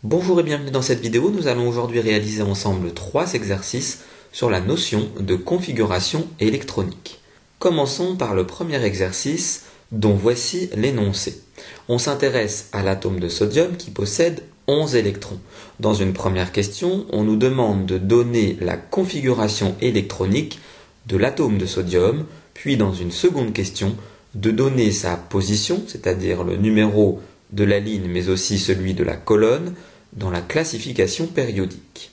Bonjour et bienvenue dans cette vidéo. Nous allons aujourd'hui réaliser ensemble 3 exercices sur la notion de configuration électronique. Commençons par le premier exercice dont voici l'énoncé. On s'intéresse à l'atome de sodium qui possède 11 électrons. Dans une première question, on nous demande de donner la configuration électronique de l'atome de sodium, puis dans une seconde question, de donner sa position, c'est-à-dire le numéro de la ligne mais aussi celui de la colonne, dans la classification périodique.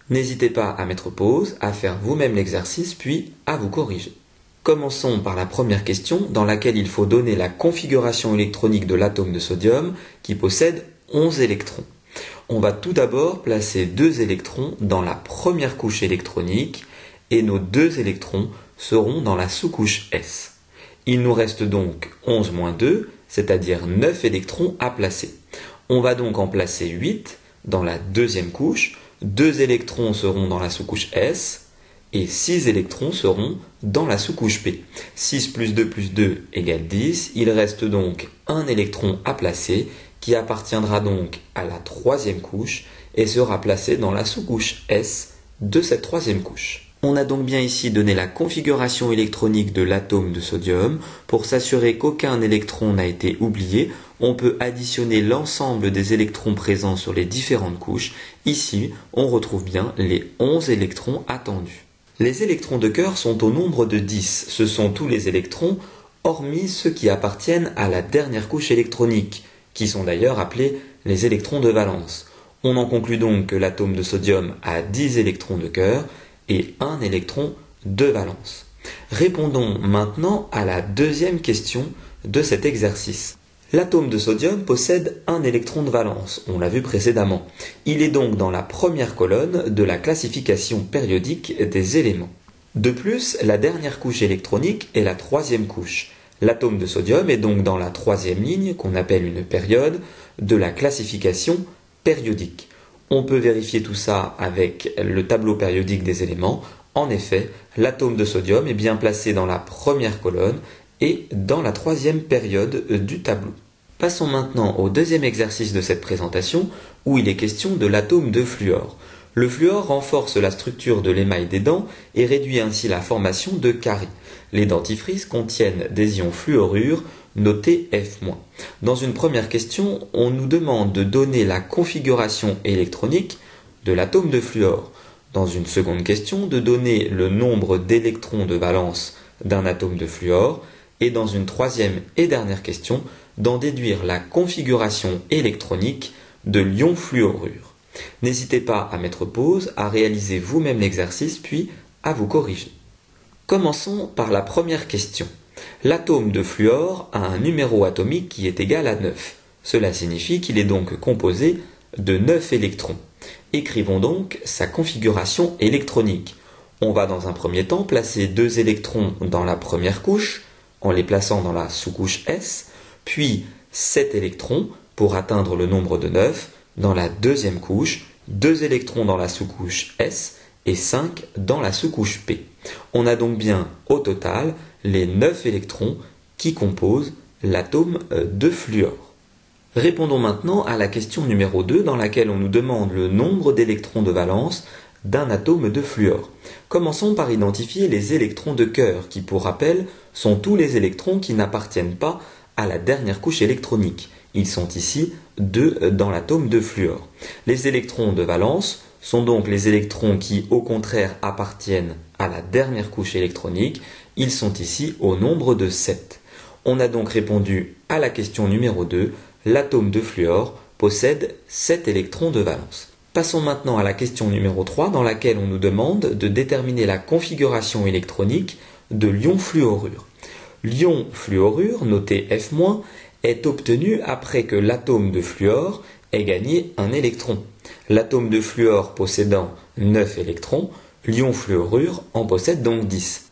N'hésitez pas à mettre pause, à faire vous-même l'exercice, puis à vous corriger. Commençons par la première question, dans laquelle il faut donner la configuration électronique de l'atome de sodium, qui possède 11 électrons. On va tout d'abord placer 2 électrons dans la première couche électronique, et nos 2 électrons seront dans la sous-couche S. Il nous reste donc 11 moins 2, c'est-à-dire 9 électrons à placer. On va donc en placer 8 dans la deuxième couche, 2 électrons seront dans la sous-couche S, et 6 électrons seront dans la sous-couche P. 6 plus 2 plus 2 égale 10, il reste donc un électron à placer, qui appartiendra donc à la troisième couche, et sera placé dans la sous-couche S de cette troisième couche. On a donc bien ici donné la configuration électronique de l'atome de sodium. Pour s'assurer qu'aucun électron n'a été oublié, on peut additionner l'ensemble des électrons présents sur les différentes couches. Ici, on retrouve bien les 11 électrons attendus. Les électrons de cœur sont au nombre de 10. Ce sont tous les électrons, hormis ceux qui appartiennent à la dernière couche électronique, qui sont d'ailleurs appelés les électrons de valence. On en conclut donc que l'atome de sodium a 10 électrons de cœur, et 1 électron de valence. Répondons maintenant à la deuxième question de cet exercice. L'atome de sodium possède 1 électron de valence, on l'a vu précédemment. Il est donc dans la première colonne de la classification périodique des éléments. De plus, la dernière couche électronique est la troisième couche. L'atome de sodium est donc dans la troisième ligne, qu'on appelle une période, de la classification périodique. On peut vérifier tout ça avec le tableau périodique des éléments. En effet, l'atome de sodium est bien placé dans la première colonne et dans la troisième période du tableau. Passons maintenant au deuxième exercice de cette présentation où il est question de l'atome de fluor. Le fluor renforce la structure de l'émail des dents et réduit ainsi la formation de caries. Les dentifrices contiennent des ions fluorure noté F-. Dans une première question, on nous demande de donner la configuration électronique de l'atome de fluor. Dans une seconde question, de donner le nombre d'électrons de valence d'un atome de fluor. Et dans une troisième et dernière question, d'en déduire la configuration électronique de l'ion fluorure. N'hésitez pas à mettre pause, à réaliser vous-même l'exercice, puis à vous corriger. Commençons par la première question. L'atome de fluor a un numéro atomique qui est égal à 9. Cela signifie qu'il est donc composé de 9 électrons. Écrivons donc sa configuration électronique. On va dans un premier temps placer 2 électrons dans la première couche, en les plaçant dans la sous-couche S, puis 7 électrons pour atteindre le nombre de 9 dans la deuxième couche, 2 électrons dans la sous-couche S et 5 dans la sous-couche P. On a donc bien au total les 9 électrons qui composent l'atome de fluor. Répondons maintenant à la question numéro 2 dans laquelle on nous demande le nombre d'électrons de valence d'un atome de fluor. Commençons par identifier les électrons de cœur qui, pour rappel, sont tous les électrons qui n'appartiennent pas à la dernière couche électronique. Ils sont ici 2 dans l'atome de fluor. Les électrons de valence sont donc les électrons qui, au contraire, appartiennent à la dernière couche électronique. Ils sont ici au nombre de 7. On a donc répondu à la question numéro 2. L'atome de fluor possède 7 électrons de valence. Passons maintenant à la question numéro 3 dans laquelle on nous demande de déterminer la configuration électronique de l'ion fluorure. L'ion fluorure, noté F-, est obtenu après que l'atome de fluor ait gagné un électron. L'atome de fluor possédant 9 électrons, l'ion fluorure en possède donc 10.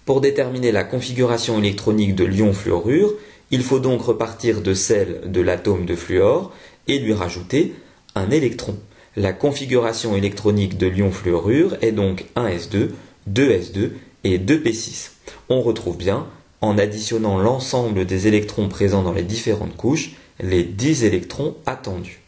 Pour déterminer la configuration électronique de l'ion fluorure, il faut donc repartir de celle de l'atome de fluor et lui rajouter un électron. La configuration électronique de l'ion fluorure est donc 1s2, 2s2 et 2p6. On retrouve bien, en additionnant l'ensemble des électrons présents dans les différentes couches, les 10 électrons attendus.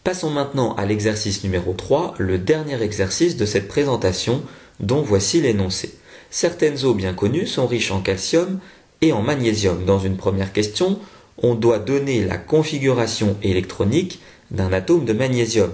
Passons maintenant à l'exercice numéro 3, le dernier exercice de cette présentation, dont voici l'énoncé. Certaines eaux bien connues sont riches en calcium et en magnésium. Dans une première question, on doit donner la configuration électronique d'un atome de magnésium.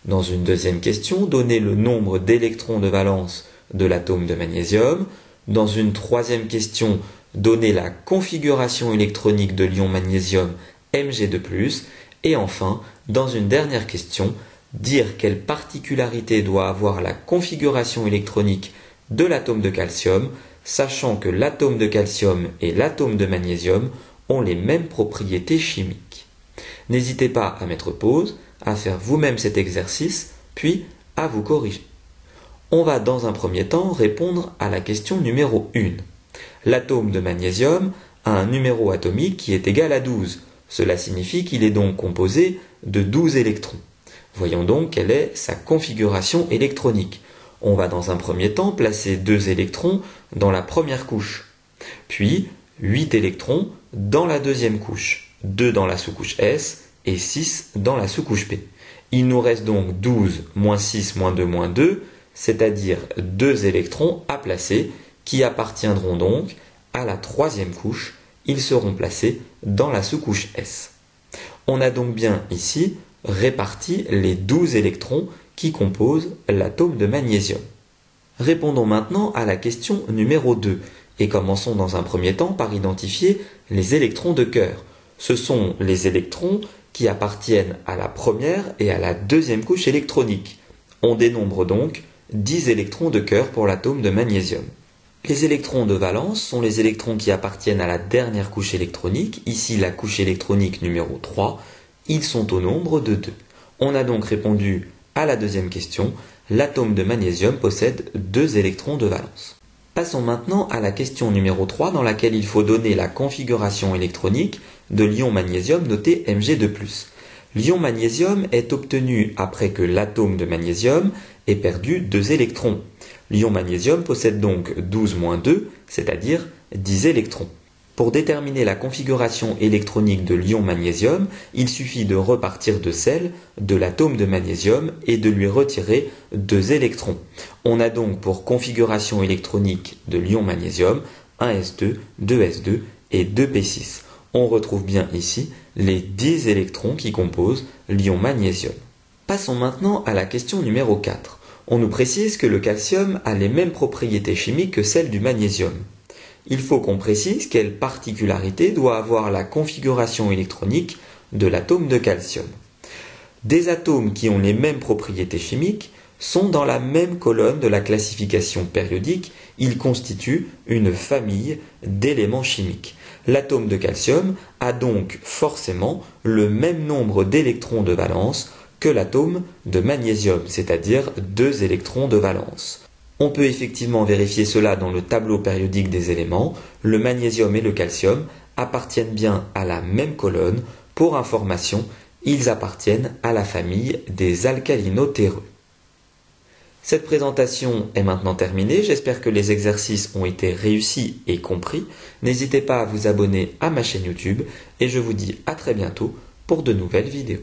Dans une deuxième question, donner le nombre d'électrons de valence de l'atome de magnésium. Dans une troisième question, donner la configuration électronique de l'ion magnésium Mg2+. Et enfin, dans une dernière question, dire quelle particularité doit avoir la configuration électronique de l'atome de calcium, sachant que l'atome de calcium et l'atome de magnésium ont les mêmes propriétés chimiques. N'hésitez pas à mettre pause, à faire vous-même cet exercice, puis à vous corriger. On va dans un premier temps répondre à la question numéro 1. L'atome de magnésium a un numéro atomique qui est égal à 12. Cela signifie qu'il est donc composé de 12 électrons. Voyons donc quelle est sa configuration électronique. On va dans un premier temps placer 2 électrons dans la première couche, puis 8 électrons dans la deuxième couche, 2 dans la sous-couche S et 6 dans la sous-couche P. Il nous reste donc 12 moins 6 moins 2 moins 2, c'est-à-dire 2 électrons à placer qui appartiendront donc à la troisième couche. Ils seront placés dans la sous-couche S. On a donc bien ici réparti les 12 électrons qui composent l'atome de magnésium. Répondons maintenant à la question numéro 2 et commençons dans un premier temps par identifier les électrons de cœur. Ce sont les électrons qui appartiennent à la première et à la deuxième couche électronique. On dénombre donc 10 électrons de cœur pour l'atome de magnésium. Les électrons de valence sont les électrons qui appartiennent à la dernière couche électronique, ici la couche électronique numéro 3. Ils sont au nombre de 2. On a donc répondu à la deuxième question. L'atome de magnésium possède 2 électrons de valence. Passons maintenant à la question numéro 3 dans laquelle il faut donner la configuration électronique de l'ion magnésium noté Mg2+. L'ion magnésium est obtenu après que l'atome de magnésium ait perdu 2 électrons. L'ion magnésium possède donc 12-2, c'est-à-dire 10 électrons. Pour déterminer la configuration électronique de l'ion magnésium, il suffit de repartir de celle de l'atome de magnésium et de lui retirer 2 électrons. On a donc pour configuration électronique de l'ion magnésium 1s2, 2s2 et 2p6. On retrouve bien ici les 10 électrons qui composent l'ion magnésium. Passons maintenant à la question numéro 4. On nous précise que le calcium a les mêmes propriétés chimiques que celles du magnésium. Il faut qu'on précise quelle particularité doit avoir la configuration électronique de l'atome de calcium. Des atomes qui ont les mêmes propriétés chimiques sont dans la même colonne de la classification périodique. Ils constituent une famille d'éléments chimiques. L'atome de calcium a donc forcément le même nombre d'électrons de valence que l'atome de magnésium, c'est-à-dire 2 électrons de valence. On peut effectivement vérifier cela dans le tableau périodique des éléments. Le magnésium et le calcium appartiennent bien à la même colonne. Pour information, ils appartiennent à la famille des alcalinotéreux. Cette présentation est maintenant terminée. J'espère que les exercices ont été réussis et compris. N'hésitez pas à vous abonner à ma chaîne YouTube et je vous dis à très bientôt pour de nouvelles vidéos.